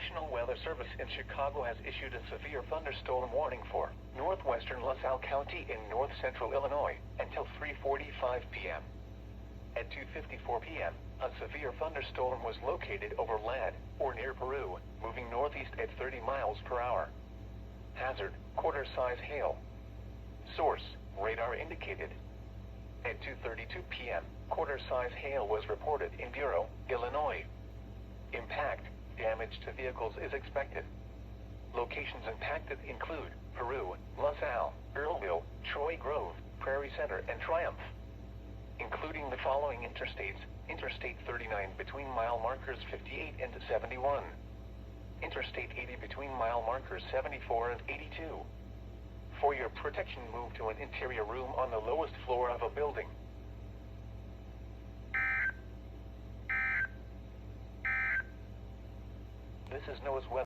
National Weather Service in Chicago has issued a severe thunderstorm warning for northwestern LaSalle County in north central Illinois until 3:45 p.m. At 2:54 p.m., a severe thunderstorm was located over Ladd, or near Peru, moving northeast at 30 miles per hour. Hazard, quarter-size hail. Source, radar indicated. At 2:32 p.m., quarter-size hail was reported in Bureau, Illinois. Impact, damage to vehicles is expected. Locations impacted include Peru, LaSalle, Earlville, Troy Grove, Prairie Center, and Triumph. Including the following interstates: Interstate 39 between mile markers 58 and 71. Interstate 80 between mile markers 74 and 82. For your protection, move to an interior room on the lowest floor of a building. This is NOAA's weather.